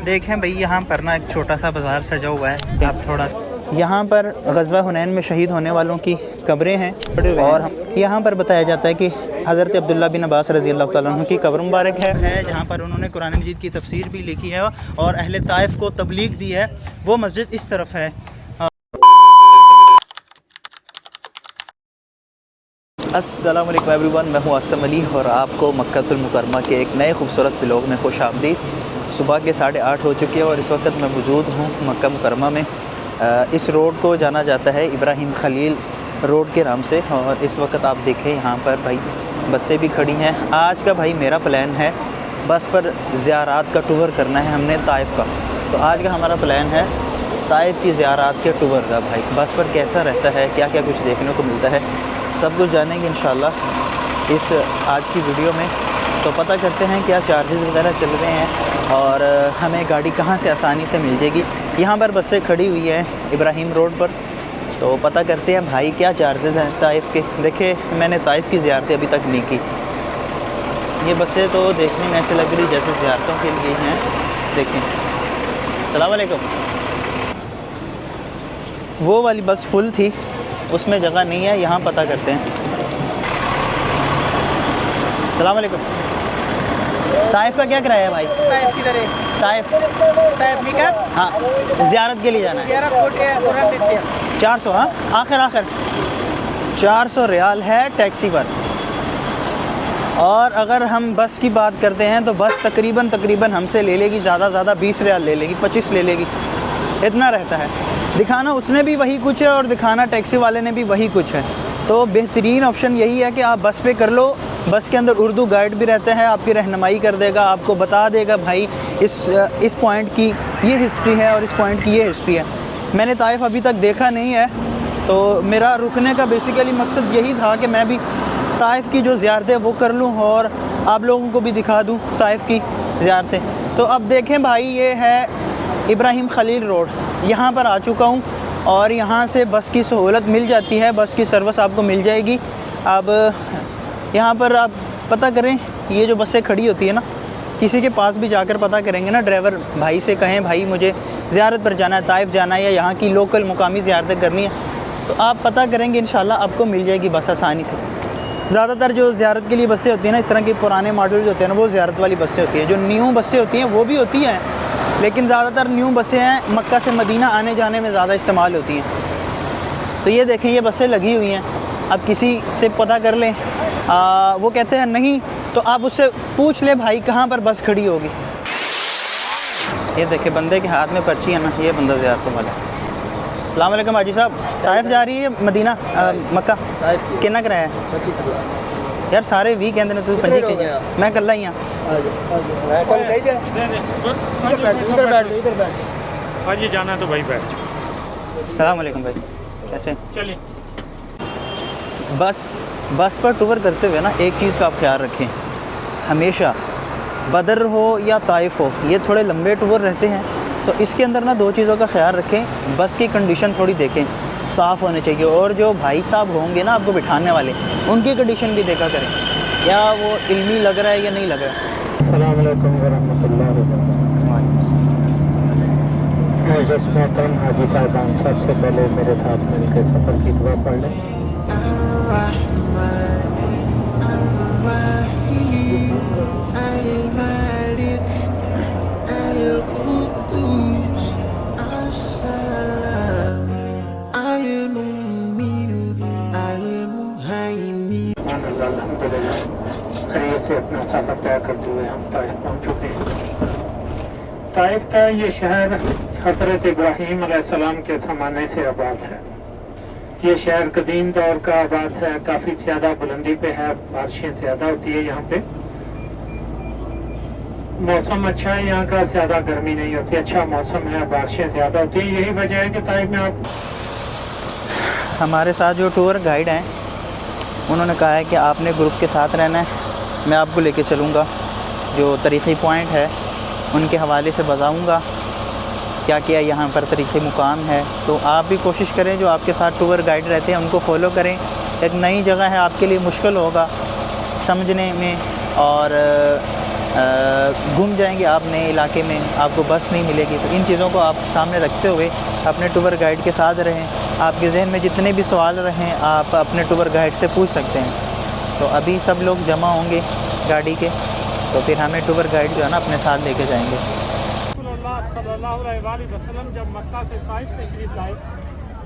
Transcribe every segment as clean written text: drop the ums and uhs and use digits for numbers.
देखें भाई, यहाँ पर ना एक छोटा सा बाज़ार सजा हुआ है। आप थोड़ा यहाँ पर ग़ज़वा हुनैन में शहीद होने वालों की कब्रें हैं और यहाँ पर बताया जाता है कि हज़रत अब्दुल्ला बिन अब्बास रज़ी अल्लाह तआला अन्हु की कब्र मुबारक है जहाँ पर उन्होंने कुरान मजीद की तफसीर भी लिखी है और अहले ताइफ को तबलीग दी है। वो मस्जिद इस तरफ है। अस्सलाम वालेकुम एवरीवन, मैं हूँ आसम अली और आपको मक्कातुल मुकरमा के एक नए खूबसूरत व्लॉग में खुश आमदीद। सुबह के 8:30 हो चुके हैं और इस वक्त मैं मौजूद हूँ मक्का मुकरमा में। इस रोड को जाना जाता है इब्राहिम खलील रोड के नाम से और इस वक्त आप देखें यहाँ पर भाई बसें भी खड़ी हैं। आज का भाई मेरा प्लान है बस पर ज़ियारात का टूर करना है हमने ताइफ़ का। तो आज का हमारा प्लान है ताइफ़ की ज़ियारात के टूर का। भाई बस पर कैसा रहता है, क्या क्या कुछ देखने को मिलता है, सब कुछ जानेंगे इंशाल्लाह इस आज की वीडियो में। तो पता करते हैं क्या चार्जेस वगैरह चल रहे हैं और हमें गाड़ी कहाँ से आसानी से मिल जाएगी। यहाँ पर बसें खड़ी हुई हैं इब्राहिम रोड पर, तो पता करते हैं भाई क्या चार्जेस हैं ताइफ़ के। देखिए मैंने ताइफ़ की ज़ियारतें अभी तक नहीं की। ये बसें तो देखने में ऐसे लग रही जैसे ज़ियारतों के लिए हैं। देखें, अस्सलाम वालेकुम। वो वाली बस फुल थी, उसमें जगह नहीं है। यहाँ पता करते हैं। अस्सलाम वालेकुम। ताइफ़ का क्या किराया है भाई? ताइफ किधर है? ताइफ़ नहीं का? हाँ, ज़ियारत के लिए जाना है। 400, हाँ आखिर 400 रियाल है टैक्सी पर। और अगर हम बस की बात करते हैं तो बस तकरीबन हमसे ले लेगी ज़्यादा 20 रियाल ले लेगी, 25 ले लेगी, इतना रहता है। दिखाना उसने भी वही कुछ है और दिखाना टैक्सी वाले ने भी वही कुछ है। तो बेहतरीन ऑप्शन यही है कि आप बस पे कर लो। बस के अंदर उर्दू गाइड भी रहता है, आपकी रहनुमाई कर देगा, आपको बता देगा भाई इस पॉइंट की ये हिस्ट्री है और इस पॉइंट की ये हिस्ट्री है। मैंने ताइफ़ अभी तक देखा नहीं है, तो मेरा रुकने का बेसिकली मकसद यही था कि मैं भी ताइफ़ की जो ज़ियारतें वो कर लूँ और आप लोगों को भी दिखा दूँ ताइफ़ की ज़ियारतें। तो अब देखें भाई, ये है इब्राहिम खलील रोड। यहाँ पर आ चुका हूँ और यहाँ से बस की सहूलत मिल जाती है, बस की सर्विस आपको मिल जाएगी। अब यहाँ पर आप पता करें, ये जो बसें खड़ी होती है ना, किसी के पास भी जाकर पता करेंगे ना, ड्राइवर भाई से कहें भाई मुझे ज़ियारत पर जाना है, ताइफ़ जाना है या यहाँ की लोकल मुकामी ज़ियारतें करनी है, तो आप पता करेंगे इंशाल्लाह आपको मिल जाएगी बस आसानी से। ज़्यादातर जो ज़ियारत के लिए बसें होती हैं ना, इस तरह के पुराने मॉडल जो होते हैं ना, वो ज़ियारत वाली बसें होती हैं। जो न्यू बसें होती हैं वो भी होती हैं, लेकिन ज़्यादातर न्यू बसें हैं मक्का से मदीना आने जाने में ज़्यादा इस्तेमाल होती हैं। तो ये देखें, ये बसें लगी हुई हैं। अब किसी से पता कर लें, वो कहते हैं नहीं, तो आप उससे पूछ ले भाई कहाँ पर बस खड़ी होगी। ये देखें बंदे के हाथ में पर्ची है ना, ये बंदा ज़ियारतों वाला। अस्सलाम वालेकुम हाजी साहब, ताइफ़ जा रही है मदीना मक्का, कितना कराया है? 25 यार, सारे वीक कहते हैं तो 25 मैं कल ही हाँ। आज जाना तो भाई बैठ। अस्सलाम वालेकुम भाई, कैसे? चलिए। बस पर टूर करते हुए ना एक चीज़ का आप ख्याल रखें, हमेशा बदर हो या ताइफ़ हो, ये थोड़े लंबे टूर रहते हैं, तो इसके अंदर ना दो चीज़ों का ख्याल रखें। बस की कंडीशन थोड़ी देखें, साफ़ होने चाहिए, और जो भाई साहब होंगे ना आपको बिठाने वाले, उनकी कंडीशन भी देखा करें, क्या वो इल्मी लग रहा है या नहीं लग रहा है। अस्सलाम वालेकुम वरहमतुल्लाहि वबरकातुहू। हाजी साहबान, सबसे पहले मेरे साथ मिलकर सफ़र की दुआ पढ़ लें। खैरियत से अपना सफ़र तय करते हुए हम ताइफ़ पहुँच चुके हैं। ताइफ़ का ये शहर हज़रत इब्राहीम अलैहिस्सलाम के ज़माने से आबाद है। ये शहर कदीम दौर का आबाद है, काफ़ी ज़्यादा बुलंदी पे है, बारिशें ज़्यादा होती है यहाँ पे। मौसम अच्छा है यहाँ का, ज़्यादा गर्मी नहीं होती, अच्छा मौसम है, बारिशें ज़्यादा होती है। यही वजह है कि ताइफ़ में आप हमारे साथ जो टूर गाइड हैं उन्होंने कहा है कि आपने ग्रुप के साथ रहना है, मैं आपको लेके चलूँगा, जो तारीख़ी पॉइंट है उनके हवाले से बताऊँगा क्या क्या यहाँ पर तारीख़ी मुकाम है। तो आप भी कोशिश करें, जो आपके साथ टूर गाइड रहते हैं उनको फॉलो करें। एक नई जगह है, आपके लिए मुश्किल होगा समझने में और गुम जाएंगे आप नए इलाके में, आपको बस नहीं मिलेगी। तो इन चीज़ों को आप सामने रखते हुए अपने टूर गाइड के साथ रहें। आपके जहन में जितने भी सवाल रहें आप अपने टूर गाइड से पूछ सकते हैं। तो अभी सब लोग जमा होंगे गाड़ी के, तो फिर हमें टूर गाइड जो है ना अपने साथ लेके जाएंगे। सल्लल्लाहु अलैहि वसल्लम जब मक्का से ताइफ तशरीफ लाए,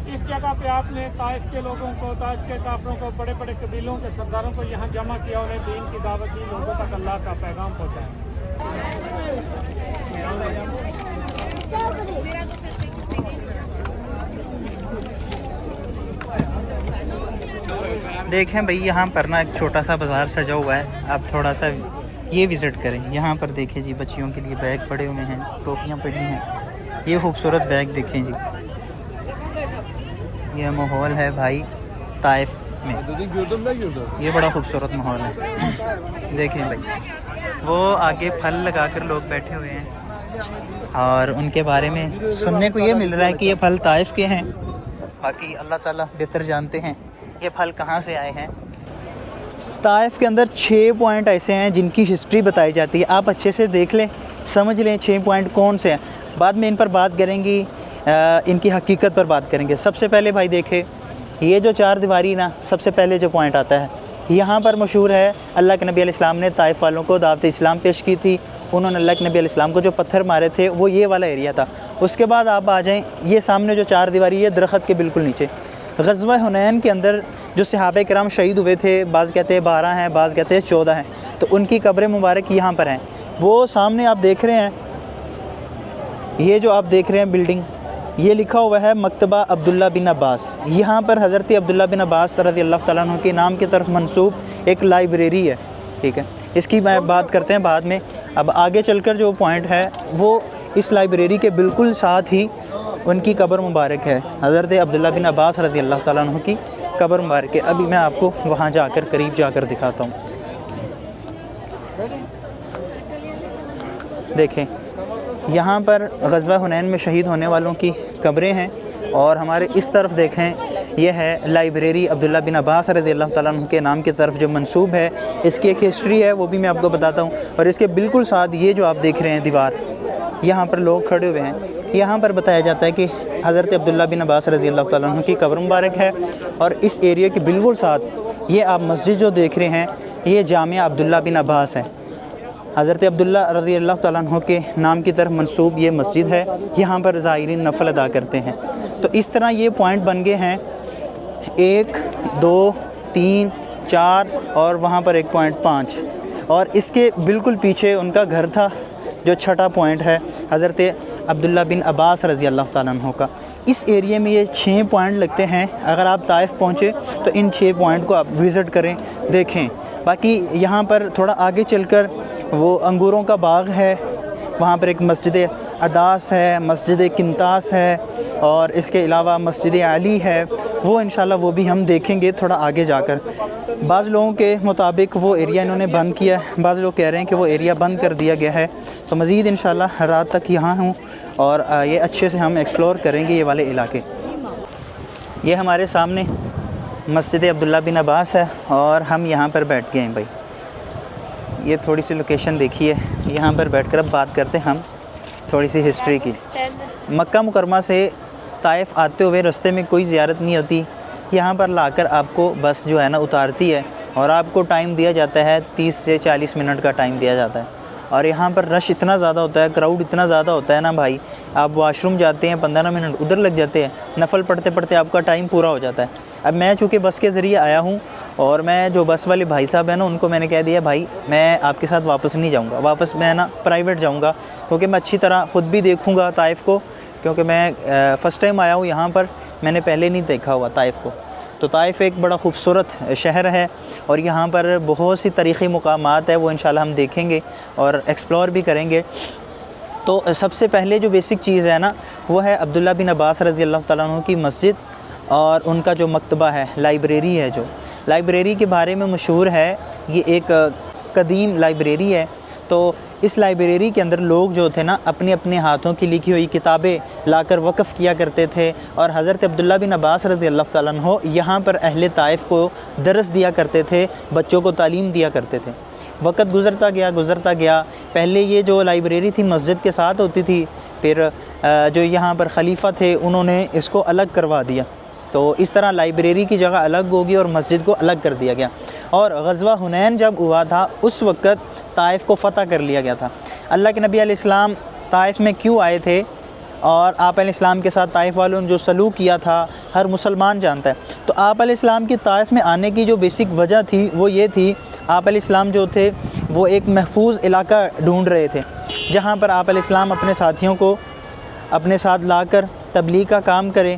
इस जगह पे आपने ताइफ के लोगों को, ताइफ के काफिरों को, बड़े बड़े कबीलों के सरदारों को यहाँ जमा किया, उन्हें दीन की दावत दी, लोगों तक अल्लाह का पैगाम पहुँचाया। देखें भाई यहाँ पर ना एक छोटा सा बाज़ार सजा हुआ है, आप थोड़ा सा ये विज़िट करें। यहाँ पर देखें जी, बच्चियों के लिए बैग पड़े हुए हैं, टोपियाँ पड़ी हैं। ये खूबसूरत बैग देखें जी, ये माहौल है भाई ताइफ में, ये बड़ा खूबसूरत माहौल है। देखें भाई वो आगे फल लगाकर लोग बैठे हुए हैं और उनके बारे में सुनने को ये मिल रहा है कि ये फल ताइफ के हैं। बाकी अल्लाह ताला बेहतर जानते हैं ये फल कहाँ से आए हैं। ताइफ के अंदर 6 पॉइंट ऐसे हैं जिनकी हिस्ट्री बताई जाती है। आप अच्छे से देख लें, समझ लें 6 पॉइंट कौन से हैं। बाद में इन पर बात करेंगी, इनकी हकीकत पर बात करेंगे। सबसे पहले भाई देखे ये जो 4 दीवारी ना, सबसे पहले जो पॉइंट आता है यहाँ पर मशहूर है, अल्लाह के नबी अलैहिस्सलाम ने ताइफ वालों को दावत इस्लाम पेश की थी। उन्होंने अल्लाह के नबी अलैहिस्सलाम को जो पत्थर मारे थे वो ये वाला एरिया था। उसके बाद आप आ जाएँ, ये सामने जो 4 दीवारी है दरख्त के बिल्कुल नीचे, ग़ज़वा हुनैन के अंदर जो सहाबा किराम शहीद हुए थे, बाज़ कहते हैं 12 हैं, बाज़ कहते हैं 14 हैं, तो उनकी कब्र मुबारक यहाँ पर हैं। वो सामने आप देख रहे हैं, ये जो आप देख रहे हैं बिल्डिंग, ये लिखा हुआ है मकतबा अब्दुल्ला बिन अब्बास। यहाँ पर हज़रत अब्दुल्ला बिन अब्बास रज़ी अल्लाह तआला अन्हु के नाम की तरफ मंसूब एक लाइब्रेरी है, ठीक है। इसकी मैं बात करते हैं बाद में। अब आगे चलकर जो पॉइंट है वो इस लाइब्रेरी के बिल्कुल साथ ही उनकी कब्र मुबारक है, हज़रत अब्दुल्ला बिन अब्बास रज़ी अल्लाह तआला अन्हु की कब्र मुबारक है। अभी मैं आपको वहाँ जाकर करीब जाकर दिखाता हूँ। देखें यहाँ पर ग़ज़वा हुनैन में शहीद होने वालों की कब्रें हैं और हमारे इस तरफ देखें ये है लाइब्रेरी अब्दुल्ला बिन अब्बास रज़ी अल्लाह तआला अन्हु के नाम की तरफ जो मंसूब है। इसकी एक हिस्ट्री है, वो भी मैं आपको बताता हूँ। और इसके बिल्कुल साथ ये जो आप देख रहे हैं दीवार, यहाँ पर लोग खड़े हुए हैं। यहाँ पर बताया जाता है कि हज़रत अब्दुल्ला बिन अब्बास रज़ी अल्लाह तआला अन्हु की कब्र मुबारक है। और इस एरिया के बिल्कुल साथ ये आप मस्जिद जो देख रहे हैं, ये जामिया अब्दुल्ला बिन अब्बास है। हज़रत अब्दुल्ला रज़ी अल्लाह तआला अन्हु के नाम की तरफ मंसूब ये मस्जिद है। यहाँ पर ज़ायरीन नफल अदा करते हैं। तो इस तरह ये पॉइंट बन गए हैं 1, 2, 3, 4 और वहाँ पर एक पॉइंट 5। और इसके बिल्कुल पीछे उनका घर था जो छठा पॉइंट है हज़रत अब्दुल्ला बिन अब्बास रज़ी अल्लाह तआला अन्हु का। इस एरिया में ये 6 पॉइंट लगते हैं। अगर आप ताइफ पहुँचे तो इन 6 पॉइंट को आप विज़िट करें, देखें। बाकी यहाँ पर थोड़ा आगे चलकर वो अंगूरों का बाग है, वहाँ पर एक मस्जिद अदास है, मस्जिद किंतास है और इसके अलावा मस्जिद अली है। वो इंशाल्लाह वो भी हम देखेंगे थोड़ा आगे जाकर। बाज़ लोगों के मुताबिक वो एरिया इन्होंने बंद किया है, बाज़ लोग कह रहे हैं कि वो एरिया बंद कर दिया गया है। तो मज़ीद इंशाल्लाह रात तक यहाँ हूँ और ये अच्छे से हम एक्सप्लोर करेंगे ये वाले इलाके। ये हमारे सामने मस्जिद अब्दुल्ला बिन अब्बास है और हम यहाँ पर बैठ गए हैं भाई। ये थोड़ी सी लोकेशन देखिए, यहाँ पर बैठकर अब बात करते हैं हम थोड़ी सी हिस्ट्री की। मक्का मुकरमा से ताइफ आते हुए रास्ते में कोई ज़ियारत नहीं होती। यहाँ पर लाकर आपको बस जो है ना उतारती है और आपको टाइम दिया जाता है 30 से 40 मिनट का टाइम दिया जाता है। और यहाँ पर रश इतना ज़्यादा होता है, क्राउड इतना ज़्यादा होता है ना भाई, आप वॉशरूम जाते हैं 15 मिनट उधर लग जाते हैं, नफल पढ़ते पढ़ते आपका टाइम पूरा हो जाता है। अब मैं चूँकि बस के ज़रिए आया हूँ और मैं जो बस वाले भाई साहब हैं ना उनको मैंने कह दिया भाई मैं आपके साथ वापस नहीं जाऊँगा, वापस मैं ना प्राइवेट जाऊँगा, क्योंकि मैं अच्छी तरह ख़ुद भी देखूँगा ताइफ को, क्योंकि मैं फ़र्स्ट टाइम आया हूँ यहाँ पर, मैंने पहले नहीं देखा हुआ ताइफ को। तो ताइफ एक बड़ा ख़ूबसूरत शहर है और यहाँ पर बहुत सी तारीख़ी मुकामात है, वो इंशाल्लाह हम देखेंगे और एक्सप्लोर भी करेंगे। तो सबसे पहले जो बेसिक चीज़ है ना वो है अब्दुल्ला बिन अब्बास रज़ी अल्लाह तआला अन्हु की मस्जिद और उनका जो मकतबा है, लाइब्रेरी है। जो लाइब्रेरी के बारे में मशहूर है, ये एक कदीम लाइब्रेरी है। तो इस लाइब्रेरी के अंदर लोग जो थे ना अपने अपने हाथों की लिखी हुई किताबें लाकर वक़फ़ किया करते थे और हज़रत अब्दुल्ला बिन अब्बास रज़ी अल्लाह तआला अन्हु यहाँ पर अहले ताइफ को दरस दिया करते थे, बच्चों को तालीम दिया करते थे। वक्त गुज़रता गया। पहले ये जो लाइब्रेरी थी मस्जिद के साथ होती थी, फिर जो यहाँ पर ख़लीफ़ा थे उन्होंने इसको अलग करवा दिया। तो इस तरह लाइब्रेरी की जगह अलग होगी और मस्जिद को अलग कर दिया गया। और ग़ज़वा हुनैन जब हुआ था उस वक़्त ताइफ़ को फ़तह कर लिया गया था। अल्लाह के नबी अलैहिस्सलाम ताइफ़ में क्यों आए थे और आप अलैहिस्सलाम के साथ ताइफ़ वालों ने जो सलूक किया था हर मुसलमान जानता है। तो आप अलैहिस्सलाम की ताइफ़ में आने की जो बेसिक वजह थी वो ये थी, आप अलैहिस्सलाम जो थे वो एक महफूज इलाका ढूंढ रहे थे जहाँ पर आप अलैहिस्सलाम अपने साथियों को अपने साथ लाकर तबलीग का काम करें।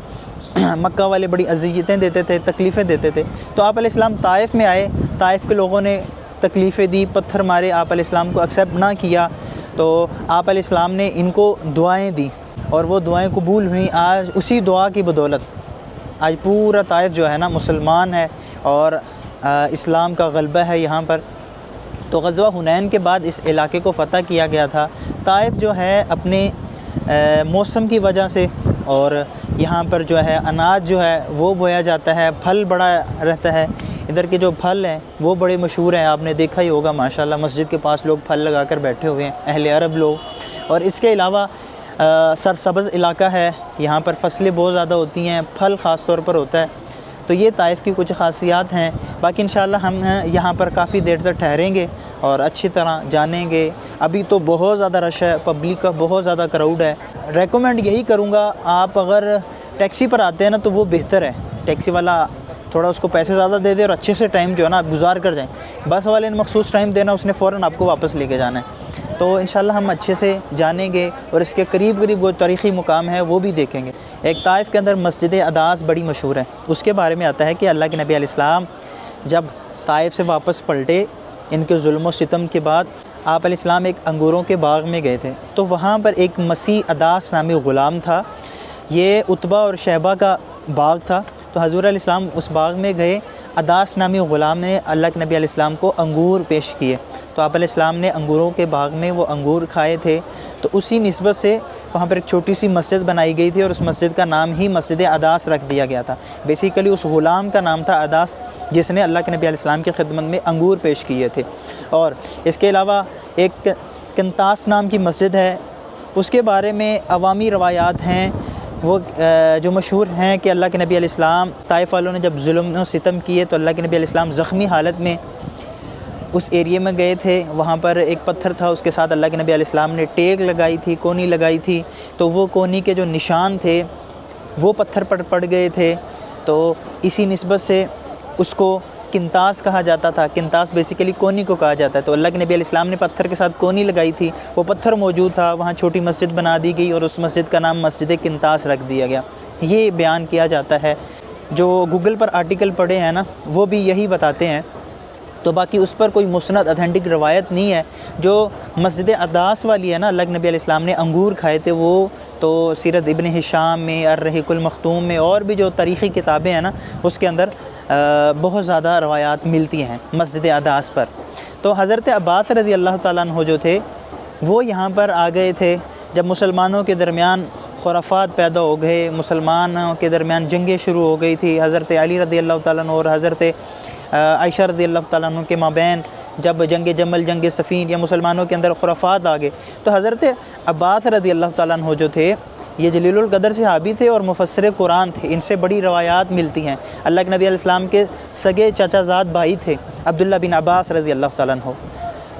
मक्का वाले बड़ी अज़ियतें देते थे, तकलीफ़ें देते थे। तो आप अलैहिस्सलाम ताइफ़ में आए, ताइफ़ के लोगों ने तकलीफ़ें दी, पत्थर मारे, आप अलैहिस्सलाम को एक्सेप्ट ना किया। तो आप अलैहिस्सलाम ने इनको दुआएं दी और वो दुआएं कबूल हुई। आज उसी दुआ की बदौलत आज पूरा ताइफ़ जो है ना मुसलमान है और इस्लाम का गलबा है यहाँ पर। तो ग़ज़वा हुनैन के बाद इस इलाके को फ़तह किया गया था। ताइफ़ जो है अपने मौसम की वजह से, और यहाँ पर जो है अनाज जो है वो बोया जाता है, फल बड़ा रहता है। इधर के जो फल हैं वो बड़े मशहूर हैं, आपने देखा ही होगा माशाल्लाह मस्जिद के पास लोग फल लगा कर बैठे हुए हैं, अहले अरब लोग। और इसके अलावा सरसब्ज़ इलाका है, यहाँ पर फसलें बहुत ज़्यादा होती हैं, फल ख़ास तौर पर होता है। तो ये ताइफ़ की कुछ ख़ासियात हैं। बाकी इंशाअल्लाह हम यहाँ पर काफ़ी देर तक ठहरेंगे और अच्छी तरह जानेंगे। अभी तो बहुत ज़्यादा रश है, पब्लिक का बहुत ज़्यादा क्राउड है। रेकमेंड यही करूँगा, आप अगर टैक्सी पर आते हैं ना तो वो बेहतर है। टैक्सी वाला थोड़ा उसको पैसे ज़्यादा दे दे और अच्छे से टाइम जो है ना आप गुजार कर जाएँ। बस वाले ने मखसूस टाइम देना, उसने फ़ौरन आपको वापस लेके जाना है। तो इंशाअल्लाह हम अच्छे से जानेंगे और इसके करीब करीब वो तारीख़ी मुकाम है वो भी देखेंगे। एक ताइफ़ के अंदर मस्जिद अदास बड़ी मशहूर है। उसके बारे में आता है कि अल्लाह के नबी अलैहिस्सलाम जब ताइफ़ से वापस पलटे, इनके जुल्म व सितम के बाद आप अलैहिस्सलाम एक अंगूरों के बाग़ में गए थे। तो वहाँ पर एक मसीह अदास नामी ग़ुलाम था। ये उतबा और शैबा का बाग़ था। तो हज़ूर अलैहिस्सलाम उस बाग़ में गए, अदास नामी ग़ुलाम ने अल्लाह के नबी अलैहिस्सलाम को अंगूर पेश किए। तो आप अलैहिस्सलाम ने अंगूरों के बाग़ में वो अंगूर खाए थे। तो उसी निस्बत से वहाँ पर एक छोटी सी मस्जिद बनाई गई थी और उस मस्जिद का नाम ही मस्जिद अदास रख दिया गया था। बेसिकली उस ग़ुलाम का नाम था अदास, जिसने अल्लाह के नबी अलैहिस्सलाम की खिदमत में अंगूर पेश किए थे। और इसके अलावा एक कंतास नाम की मस्जिद है, उसके बारे में अवामी रवायात हैं वो जो मशहूर हैं कि अल्लाह के नबी अलैहिस्सलाम ताइफ़ वालों ने जब जुल्म व सितम किए तो अल्लाह के नबी अलैहिस्सलाम ज़ख्मी हालत में उस एरिया में गए थे। वहाँ पर एक पत्थर था, उसके साथ अल्लाह के नबी अलैहिस्सलाम ने टेक लगाई थी, कोनी लगाई थी। तो वो कोनी के जो निशान थे वो पत्थर पर पड़ गए थे। तो इसी निस्बत से उसको किंतास कहा जाता था। किंतास बेसिकली कोनी को कहा जाता है। तो अल्लाह के नबी अलैहिस्सलाम ने पत्थर के साथ कोनी लगाई थी, वो पत्थर मौजूद था, वहाँ छोटी मस्जिद बना दी गई और उस मस्जिद का नाम मस्जिद किंतास रख दिया गया। ये बयान किया जाता है। जो गूगल पर आर्टिकल पढ़े हैं ना वो भी यही बताते हैं। तो बाकी उस पर कोई मुस्नद अथेंटिक रवायत नहीं है। जो मस्जिद अदास वाली है ना, अल्लाह के नबी अलैहिस्सलाम ने अंगूर खाए थे, वो तो सीरत इब्न हिशाम में, अर्रहीकुल मख्तूम में और भी जो तारीख़ी किताबें हैं ना उसके अंदर बहुत ज़्यादा रवायात मिलती हैं मस्जिद अदास पर। तो हज़रत अब्बास रज़ी अल्लाह ताला अन्हु जो थे वो यहाँ पर आ गए थे जब मुसलमानों के दरमियान खुराफात पैदा हो गए, मुसलमानों के दरमियान जंगें शुरू हो गई थी। हज़रत अली रज़ी अल्लाह ताला अन्हु और हज़रत आयशा रज़ी अल्लाह ताला अन्हा के माबैन जब जंग जमल, जंग सफ़ीन या मुसलमानों के अंदर खुराफात आ गए तो हज़रत अब्बास रज़ी अल्लाह ताला अन्हु जो थे ये जलीलुल क़दर सहाबी थे और मुफस्सिर कुरान थे। इनसे बड़ी रवायात मिलती हैं। अल्लाह के नबी अलैहिस्सलाम के सगे चाचाज़ाद भाई थे अब्दुल्ला बिन अब्बास रज़ी अल्लाह ताला अन्हु।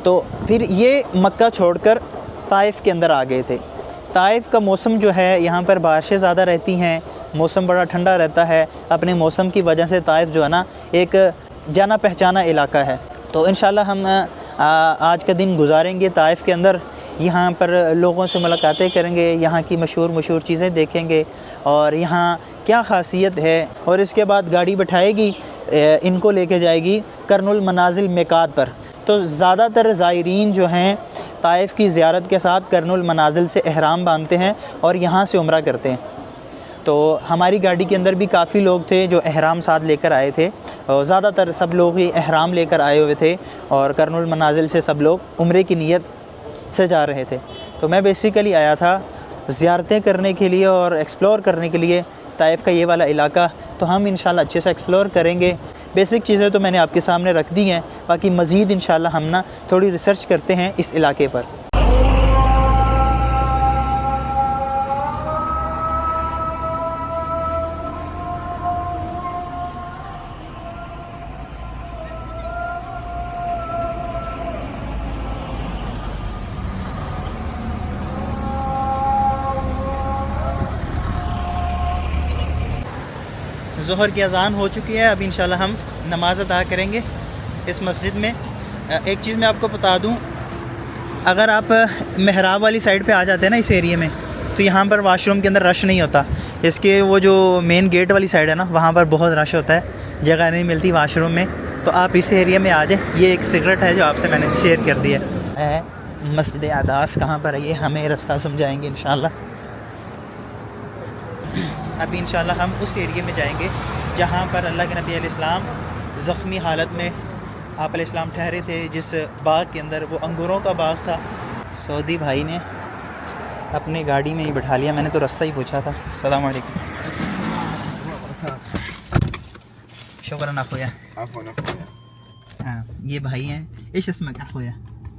तो फिर ये मक्का छोड़कर ताइफ़ के अंदर आ गए थे। ताइफ़ का मौसम जो है यहाँ पर बारिशें ज़्यादा रहती हैं, मौसम बड़ा ठंडा रहता है। अपने मौसम की वजह से ताइफ़ जो है ना एक जाना पहचाना इलाका है। तो इंशाअल्लाह हम आज का दिन गुजारेंगे ताइफ़ के अंदर, यहाँ पर लोगों से मुलाकातें करेंगे, यहाँ की मशहूर चीज़ें देखेंगे और यहाँ क्या ख़ासियत है। और इसके बाद गाड़ी बैठाएगी, इनको लेके जाएगी कर्नुल मनाजिल मिकात पर। तो ज़्यादातर ज़ायरीन जो हैं ताइफ़ की ज़ियारत के साथ कर्नुल मनाजिल से एहराम बांधते हैं और यहाँ से उम्रा करते हैं। तो हमारी गाड़ी के अंदर भी काफ़ी लोग थे जो एहराम साथ लेकर आए थे और ज़्यादातर सब लोग ही एहराम लेकर आए हुए थे और कर्नुल मनाजिल से सब लोग उम्रे की नीयत से जा रहे थे। तो मैं बेसिकली आया था ज़ियारतें करने के लिए और एक्सप्लोर करने के लिए ताइफ़ का ये वाला इलाका। तो हम इंशाल्लाह अच्छे से एक्सप्लोर करेंगे। बेसिक चीज़ें तो मैंने आपके सामने रख दी हैं, बाकी मज़ीद इंशाल्लाह हम ना थोड़ी रिसर्च करते हैं इस इलाके पर। ज़ोहर की अज़ान हो चुकी है, अब इंशाल्लाह हम नमाज़ अदा करेंगे इस मस्जिद में। एक चीज़ मैं आपको बता दूं, अगर आप मेहराब वाली साइड पे आ जाते हैं ना इस एरिया में, तो यहाँ पर वाशरूम के अंदर रश नहीं होता। इसके वो जो मेन गेट वाली साइड है ना, वहाँ पर बहुत रश होता है, जगह नहीं मिलती वाशरूम में। तो आप इस एरिया में आ जाए। ये एक सिगरेट है जो आपसे मैंने शेयर कर दिया है। मस्जिद अदास कहाँ पर है, ये हमें रास्ता समझाएँगे इंशाल्लाह। अभी इंशाल्लाह हम उस एरिया में जाएंगे जहाँ पर अल्लाह के नबी अलैहिस्सलाम ज़ख्मी हालत में आप अलैहिस्सलाम ठहरे थे, जिस बाग के अंदर, वो अंगूरों का बाग था। सऊदी भाई ने अपनी गाड़ी में ही बिठा लिया, मैंने तो रास्ता ही पूछा था। अस्सलाम वालेकुम। शुक्रान अखोया। हाँ, ये भाई हैं। इश इसमक अखोया?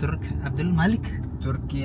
तुर्क अब्दुल मालिक, तुर्की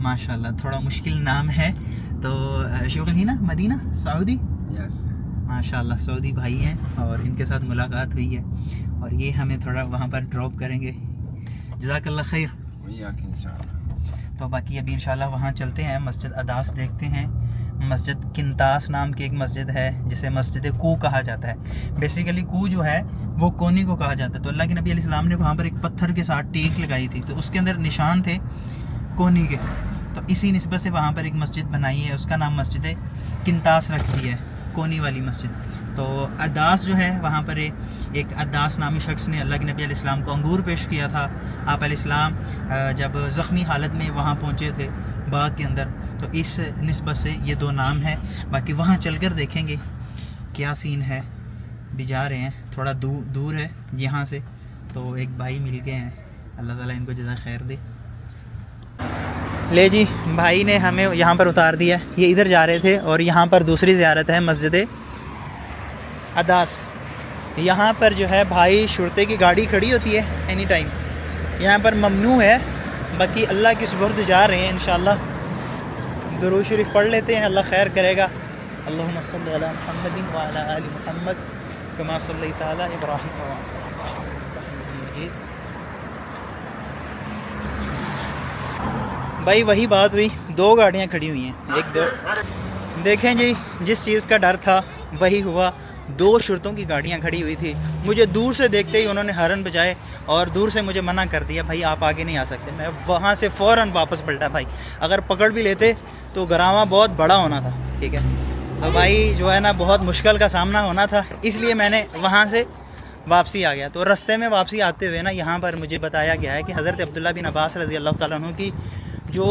माशाल्लाह। थोड़ा मुश्किल नाम है। तो शुगल ही ना मदीना सऊदी। यस माशाल्लाह, सऊदी भाई हैं और इनके साथ मुलाकात हुई है और ये हमें थोड़ा वहाँ पर ड्रॉप करेंगे। जज़ाकल्लाह खैर। वय्याक इंशाअल्लाह। तो बाकी अभी इंशाल्लाह वहाँ चलते हैं, मस्जिद अदास देखते हैं। मस्जिद किंतास नाम की एक मस्जिद है जिसे मस्जिद कू कहा जाता है। बेसिकली कू जो है वो कोनी को कहा जाता है। तो अल्लाह के नबी अलैहिस्सलाम ने वहाँ पर एक पत्थर के साथ टीक लगाई थी, तो उसके अंदर निशान थे कोनी के। तो इसी निस्बत से वहाँ पर एक मस्जिद बनाई है, उसका नाम मस्जिद किंतास रख दी है, कोनी वाली मस्जिद। तो अदास जो है, वहाँ पर एक अदास नामी शख्स ने अल्लाह के नबी अलैहिस्सलाम को अंगूर पेश किया था। आप अलैहिस्सलाम जब ज़ख्मी हालत में वहाँ पहुँचे थे बाग के अंदर, तो इस निस्बत से ये दो नाम है। बाकी वहाँ चलकर देखेंगे क्या सीन है। भी जा रहे हैं, थोड़ा दूर है यहाँ से। तो एक भाई मिल गए हैं, अल्लाह ताला इनको जज़ा खैर दे। ले जी, भाई ने हमें यहाँ पर उतार दिया। ये इधर जा रहे थे और यहाँ पर दूसरी ज़ियारत है मस्जिद अदास। यहाँ पर जो है भाई शुरते की गाड़ी खड़ी होती है एनी टाइम, यहाँ पर ममनू है। बाकी अल्लाह की सुबुर्द जा रहे हैं इंशाल्लाह। दुरूद शरीफ पढ़ लेते हैं, अल्लाह खैर करेगा। अल्लाहुम्मा सल्लि अला मुहम्मदिन व अला आलि मुहम्मद कमा सल्लैता अला इब्राहीम व अला मजीद। भाई वही बात हुई, दो गाड़ियाँ खड़ी हुई हैं, एक दो। देखें जी, जिस चीज़ का डर था वही हुआ। दो शुरतों की गाड़ियाँ खड़ी हुई थी। मुझे दूर से देखते ही उन्होंने हॉर्न बजाए और दूर से मुझे मना कर दिया, भाई आप आगे नहीं आ सकते। मैं वहाँ से फ़ौरन वापस पलटा। भाई अगर पकड़ भी लेते तो गरामा बहुत बड़ा होना था, ठीक है। तो भाई जो है ना, बहुत मुश्किल का सामना होना था, इसलिए मैंने वहाँ से वापसी आ गया। तो रास्ते में वापसी आते हुए ना, यहाँ पर मुझे बताया गया है कि हज़रत अब्दुल्ला बिन अब्बास रज़ी अल्लाह तआला अन्हु की जो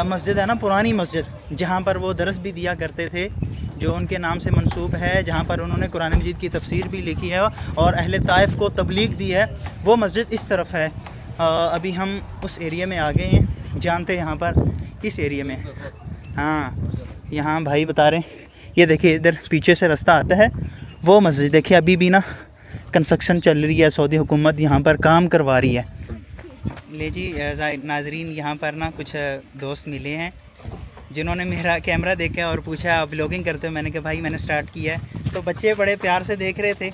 मस्जिद है ना, पुरानी मस्जिद, जहाँ पर वो दरस भी दिया करते थे, जो उनके नाम से मंसूब है, जहाँ पर उन्होंने कुरान मजीद की तफसीर भी लिखी है और अहले ताइफ को तबलीग दी है, वो मस्जिद इस तरफ है। अभी हम उस एरिया में आ गए हैं, जानते हैं यहाँ पर किस एरिया में। हाँ, यहाँ भाई बता रहे हैं, ये देखिए इधर पीछे से रास्ता आता है, वो मस्जिद देखिए। अभी भी ना कंस्ट्रक्शन चल रही है, सऊदी हुकूमत यहाँ पर काम करवा रही है। ले जी नाजरीन, यहाँ पर ना कुछ दोस्त मिले हैं जिन्होंने मेरा कैमरा देखा और पूछा आप व्लॉगिंग करते हो। मैंने कहा भाई मैंने स्टार्ट किया है। तो बच्चे बड़े प्यार से देख रहे थे।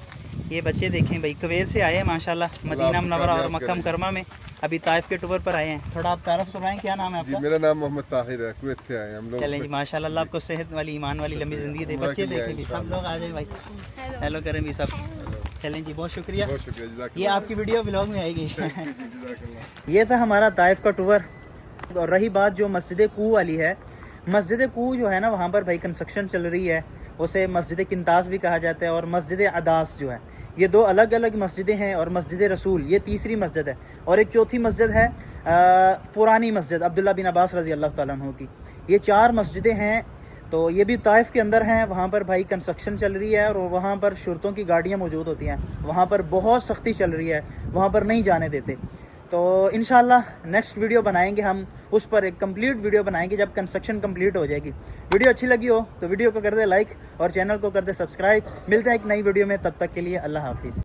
ये बच्चे देखें भाई, कुवैत से आए हैं माशाल्लाह, मदीना मुनव्वरा और मक्का मुकरमा में अभी ताइफ के टूर पर आए हैं। थोड़ा आप तारफ़ करवाएं, क्या नाम है आपका? मेरा नाम मोहम्मद ताहिर है, कुवैत से आए हम लोग। चलें जी, माशाल्लाह, अल्लाह आपको सेहत वाली, ईमान वाली लंबी ज़िंदगी दे। बच्चे देखें भी, सब लोग आ जाए भाई, हेलो करें भी सब। चलें जी, बहुत शुक्रिया। ये आपकी वीडियो ब्लॉग में आएगी। ये था हमारा ताइफ का टूर। और रही बात जो मस्जिद कू वाली है, मस्जिद कू जो है ना, वहाँ पर भाई कंस्ट्रक्शन चल रही है। उसे मस्जिद किंतास भी कहा जाता है और मस्जिद अदास जो है, ये दो अलग अलग मस्जिदें हैं। और मस्जिद रसूल ये तीसरी मस्जिद है और एक चौथी मस्जिद है पुरानी मस्जिद अब्दुल्ला बिन अब्बास रज़ी अल्लाह तआला अन्हु की। ये चार मस्जिदें हैं। तो ये भी ताइफ के अंदर हैं। वहाँ पर भाई कंस्ट्रक्शन चल रही है और वहाँ पर शुरतों की गाड़ियाँ मौजूद होती हैं। वहाँ पर बहुत सख्ती चल रही है, वहाँ पर नहीं जाने देते। तो इंशाल्लाह नेक्स्ट वीडियो बनाएंगे हम, उस पर एक कंप्लीट वीडियो बनाएंगे जब कंस्ट्रक्शन कंप्लीट हो जाएगी। वीडियो अच्छी लगी हो तो वीडियो को कर दे लाइक और चैनल को कर दे सब्सक्राइब। मिलते हैं एक नई वीडियो में, तब तक के लिए अल्लाह हाफिज़।